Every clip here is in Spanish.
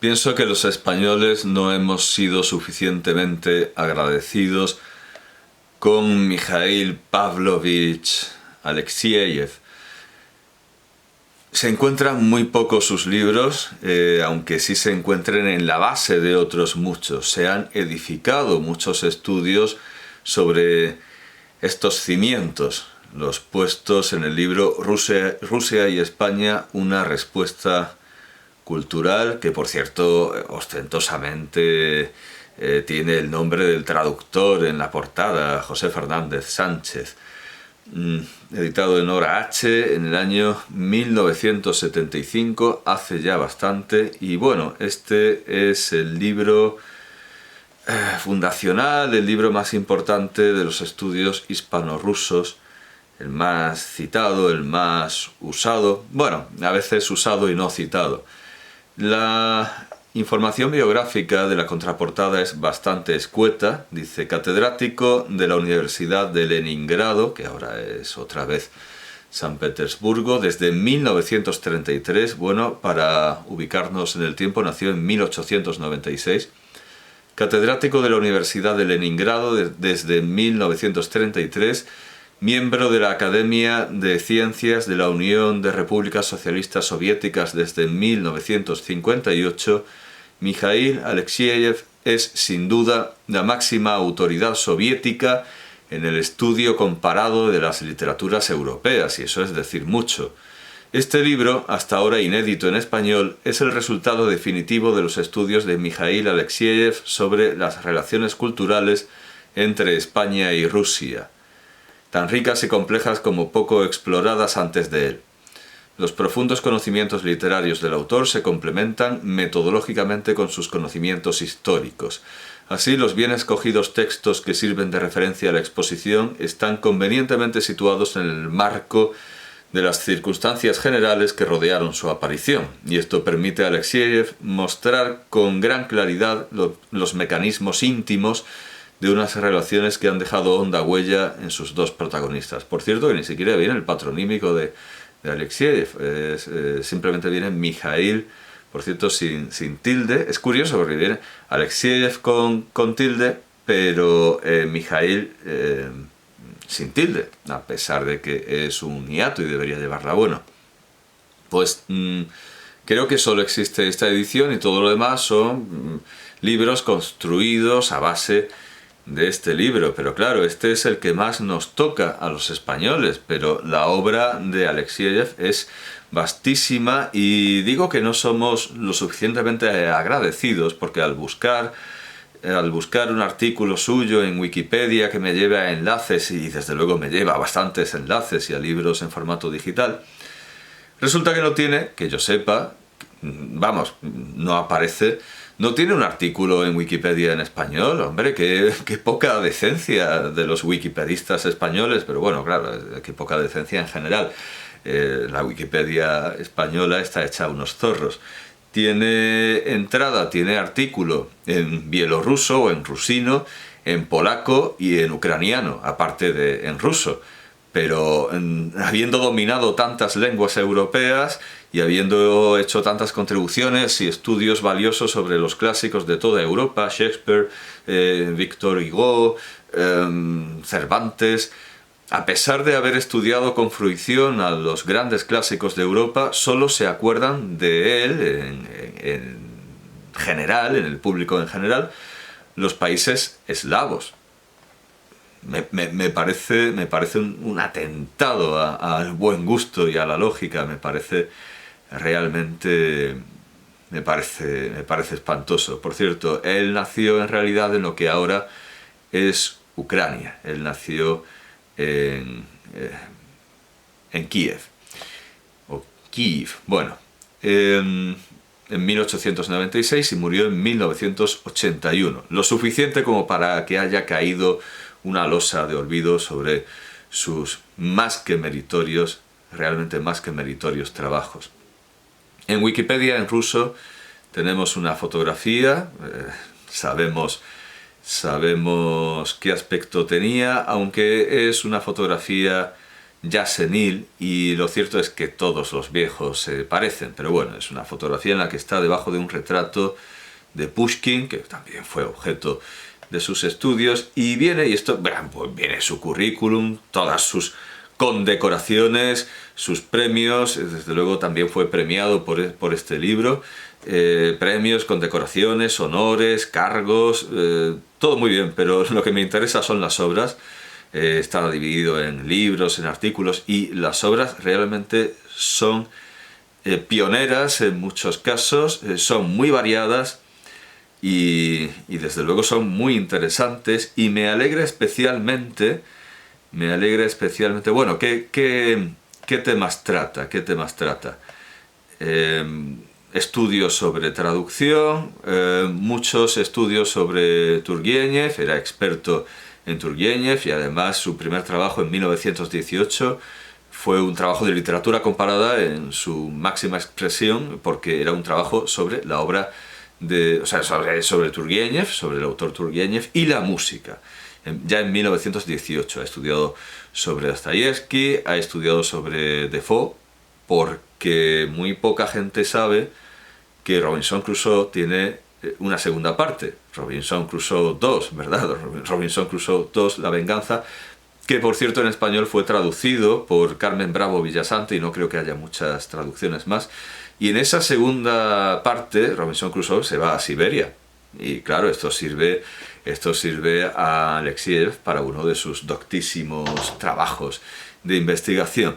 Pienso que los españoles no hemos sido suficientemente agradecidos con Mikhail Pavlovich Alexeyev. Se encuentran muy pocos sus libros, aunque sí se encuentren en la base de otros muchos. Se han edificado muchos estudios sobre estos cimientos, los puestos en el libro Rusia y España, una respuesta cultural, que por cierto ostentosamente tiene el nombre del traductor en la portada, José Fernández Sánchez, editado en Hora H en el año 1975, hace ya bastante. Y bueno, este es el libro fundacional, el libro más importante de los estudios hispano-rusos, el más citado, el más usado, bueno, a veces usado y no citado. La información biográfica de la contraportada es bastante escueta. Dice: catedrático de la Universidad de Leningrado, que ahora es otra vez San Petersburgo, desde 1933. Bueno, para ubicarnos en el tiempo, nació en 1896. Catedrático de la Universidad de Leningrado desde 1933. Miembro de la Academia de Ciencias de la Unión de Repúblicas Socialistas Soviéticas desde 1958, Mikhail Alexeyev es sin duda la máxima autoridad soviética en el estudio comparado de las literaturas europeas, y eso es decir mucho. Este libro, hasta ahora inédito en español, es el resultado definitivo de los estudios de Mikhail Alexeyev sobre las relaciones culturales entre España y Rusia, tan ricas y complejas como poco exploradas antes de él. Los profundos conocimientos literarios del autor se complementan metodológicamente con sus conocimientos históricos. Así, los bien escogidos textos que sirven de referencia a la exposición están convenientemente situados en el marco de las circunstancias generales que rodearon su aparición, y esto permite a Alexeyev mostrar con gran claridad los mecanismos íntimos de unas relaciones que han dejado honda huella en sus dos protagonistas. Por cierto, que ni siquiera viene el patronímico de Alexeyev, simplemente viene Mikhail, por cierto, sin tilde. Es curioso porque viene Alexeyev con tilde, pero Mikhail sin tilde, a pesar de que es un hiato y debería llevarla. Bueno, pues creo que solo existe esta edición y todo lo demás son libros construidos a base de este libro, pero claro, este es el que más nos toca a los españoles, pero la obra de Alexeyev es vastísima, y digo que no somos lo suficientemente agradecidos porque al buscar un artículo suyo en Wikipedia que me lleve a enlaces, y desde luego me lleva a bastantes enlaces y a libros en formato digital, resulta que no tiene, que yo sepa, vamos, no aparece. No tiene un artículo en Wikipedia en español. Hombre, qué poca decencia de los wikipedistas españoles, pero bueno, claro, qué poca decencia en general. La Wikipedia española está hecha unos zorros. Tiene entrada, tiene artículo en bielorruso o en rusino, en polaco y en ucraniano, aparte de en ruso. Pero habiendo dominado tantas lenguas europeas y habiendo hecho tantas contribuciones y estudios valiosos sobre los clásicos de toda Europa, Shakespeare, Victor Hugo, Cervantes, a pesar de haber estudiado con fruición a los grandes clásicos de Europa, solo se acuerdan de él en general, en el público en general, los países eslavos. Me parece un atentado al buen gusto y a la lógica. Me parece realmente espantoso. Por cierto, él nació en realidad en lo que ahora es Ucrania. Él nació en Kiev, o Kiev, bueno, en 1896, y murió en 1981. Lo suficiente como para que haya caído una losa de olvido sobre sus más que meritorios, realmente más que meritorios trabajos. En Wikipedia, en ruso, tenemos una fotografía, sabemos qué aspecto tenía, aunque es una fotografía ya senil, y lo cierto es que todos los viejos se parecen, pero bueno, es una fotografía en la que está debajo de un retrato de Pushkin, que también fue objeto de sus estudios, y viene, y esto, bueno, pues viene su currículum, todas sus condecoraciones, sus premios, desde luego también fue premiado por este libro, premios, condecoraciones, honores, cargos, todo muy bien, pero lo que me interesa son las obras. Está dividido en libros, en artículos, y las obras realmente son pioneras en muchos casos, son muy variadas y desde luego son muy interesantes, y me alegra especialmente, bueno, ¿qué temas trata? ¿Qué temas trata? Estudios sobre traducción, muchos estudios sobre Turgenev, era experto en Turgenev, y además su primer trabajo en 1918 fue un trabajo de literatura comparada en su máxima expresión, porque era un trabajo sobre la obra de, o sea, sobre Turgenev, sobre el autor Turgenev y la música. Ya en 1918 ha estudiado sobre Dostoyevsky, ha estudiado sobre Defoe, porque muy poca gente sabe que Robinson Crusoe tiene una segunda parte, Robinson Crusoe 2, ¿verdad? Robinson Crusoe 2, La venganza, que por cierto en español fue traducido por Carmen Bravo Villasante, y no creo que haya muchas traducciones más. Y en esa segunda parte, Robinson Crusoe se va a Siberia. Y claro, esto sirve a Alexiev para uno de sus doctísimos trabajos de investigación.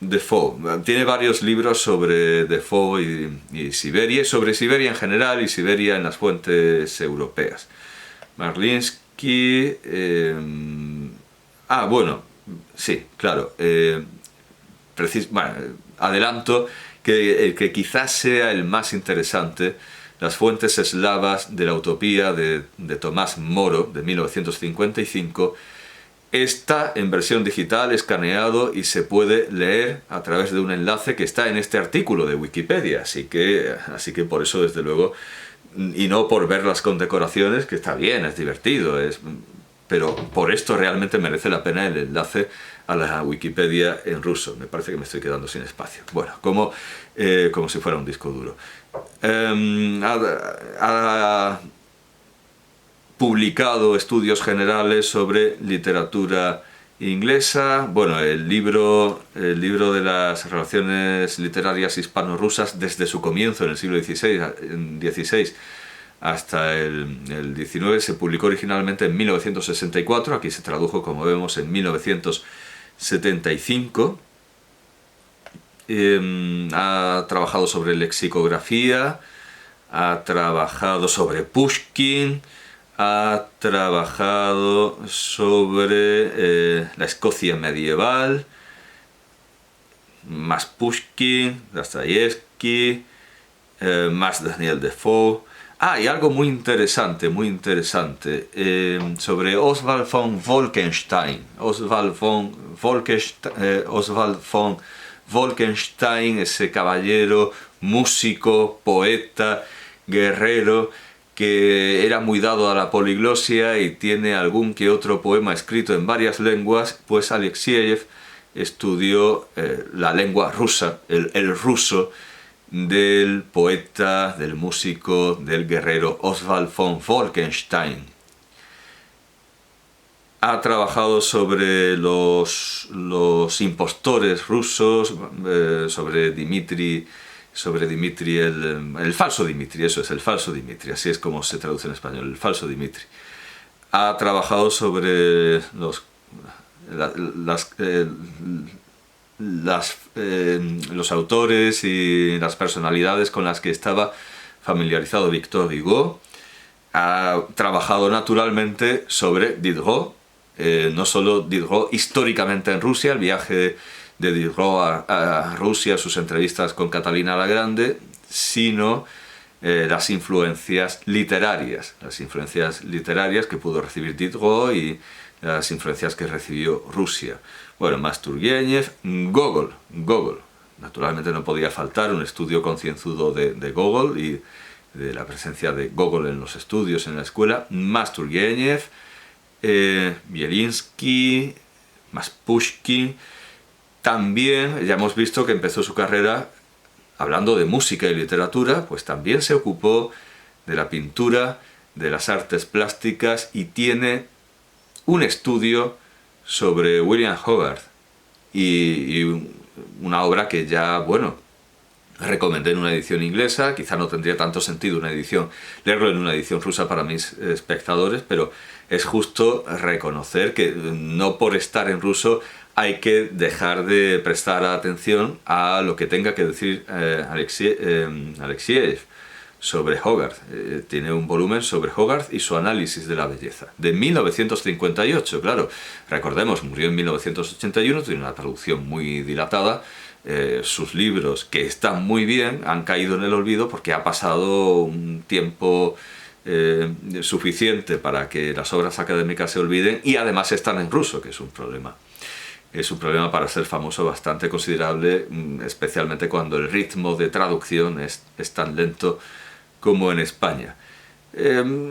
Defoe tiene varios libros sobre Defoe y Siberia, sobre Siberia en general y Siberia en las fuentes europeas. Marlinsky, bueno, sí, claro, bueno, adelanto que quizás sea el más interesante, Las fuentes eslavas de la utopía de Tomás Moro, de 1955, está en versión digital, escaneado, y se puede leer a través de un enlace que está en este artículo de Wikipedia, así que por eso, desde luego, y no por ver las condecoraciones, que está bien, es divertido, pero por esto realmente merece la pena el enlace a la Wikipedia en ruso. Me parece que me estoy quedando sin espacio. Bueno, como si fuera un disco duro. Ha publicado estudios generales sobre literatura inglesa. Bueno, el libro de las relaciones literarias hispano-rusas desde su comienzo en el siglo XVI hasta el XIX se publicó originalmente en 1964, aquí se tradujo, como vemos, en 1975. Ha trabajado sobre lexicografía, ha trabajado sobre Pushkin, ha trabajado sobre la Escocia medieval, más Pushkin, Dostoyevsky, más Daniel Defoe. Y algo muy interesante, sobre Oswald von Wolkenstein. Oswald von Wolkenstein, ese caballero, músico, poeta, guerrero, que era muy dado a la poliglosia y tiene algún que otro poema escrito en varias lenguas. Pues Alexiev estudió la lengua rusa, el ruso, del poeta, del músico, del guerrero Oswald von Wolkenstein. Ha trabajado sobre los impostores rusos, sobre Dmitri, el falso Dmitri, eso es, el falso Dmitri, así es como se traduce en español, el falso Dmitri. Ha trabajado sobre los autores y las personalidades con las que estaba familiarizado Victor Hugo. Ha trabajado naturalmente sobre Diderot, no solo Diderot históricamente en Rusia, el viaje de Diderot a Rusia, sus entrevistas con Catalina la Grande, sino las influencias literarias que pudo recibir Diderot y las influencias que recibió Rusia. Bueno, más Turgenev, Gogol. Naturalmente no podía faltar un estudio concienzudo de Gogol y de la presencia de Gogol en los estudios en la escuela. Más Turgenev, Bielinski, más Pushkin. También ya hemos visto que empezó su carrera hablando de música y literatura, pues también se ocupó de la pintura, de las artes plásticas, y tiene un estudio sobre William Hogarth y una obra que ya, bueno, recomendé en una edición inglesa. Quizá no tendría tanto sentido leerlo en una edición rusa para mis espectadores, pero es justo reconocer que no por estar en ruso hay que dejar de prestar atención a lo que tenga que decir Alexiev sobre Hogarth. Tiene un volumen sobre Hogarth y su análisis de la belleza, de 1958, claro. Recordemos, murió en 1981, tiene una traducción muy dilatada. Sus libros, que están muy bien, han caído en el olvido porque ha pasado un tiempo suficiente para que las obras académicas se olviden, y además están en ruso, que es un problema. Es un problema para ser famoso bastante considerable, especialmente cuando el ritmo de traducción es tan lento como en España.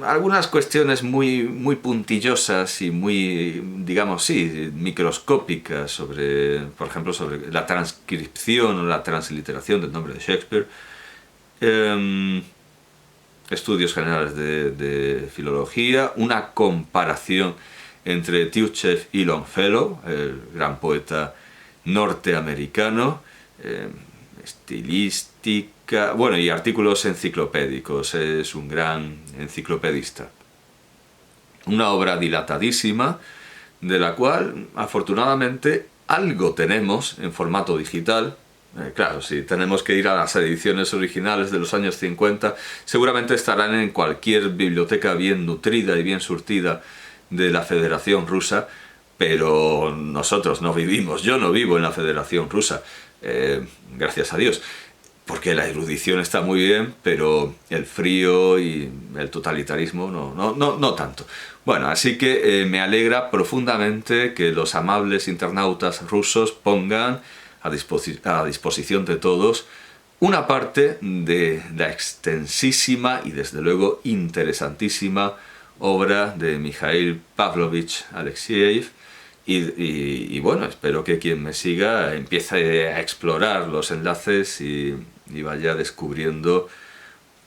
Algunas cuestiones muy puntillosas y muy, digamos, sí, microscópicas sobre, por ejemplo, sobre la transcripción o la transliteración del nombre de Shakespeare. Estudios generales de filología, una comparación entre Tyutchev y Longfellow, el gran poeta norteamericano, estilística, bueno, y artículos enciclopédicos. Es un gran enciclopedista. Una obra dilatadísima, de la cual afortunadamente algo tenemos en formato digital. Claro, si tenemos que ir a las ediciones originales de los años 50, seguramente estarán en cualquier biblioteca bien nutrida y bien surtida de la Federación Rusa, pero nosotros no vivimos, yo no vivo en la Federación Rusa, gracias a Dios, porque la erudición está muy bien, pero el frío y el totalitarismo no tanto. Bueno, así que me alegra profundamente que los amables internautas rusos pongan a disposición de todos una parte de la extensísima y desde luego interesantísima obra de Mikhail Pavlovich Alexiev, y bueno, espero que quien me siga empiece a explorar los enlaces y vaya descubriendo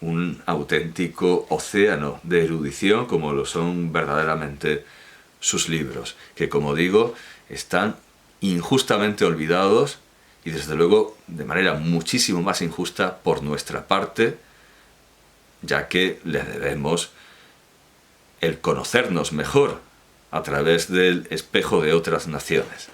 un auténtico océano de erudición, como lo son verdaderamente sus libros, que, como digo, están injustamente olvidados, y desde luego de manera muchísimo más injusta por nuestra parte, ya que le debemos el conocernos mejor a través del espejo de otras naciones.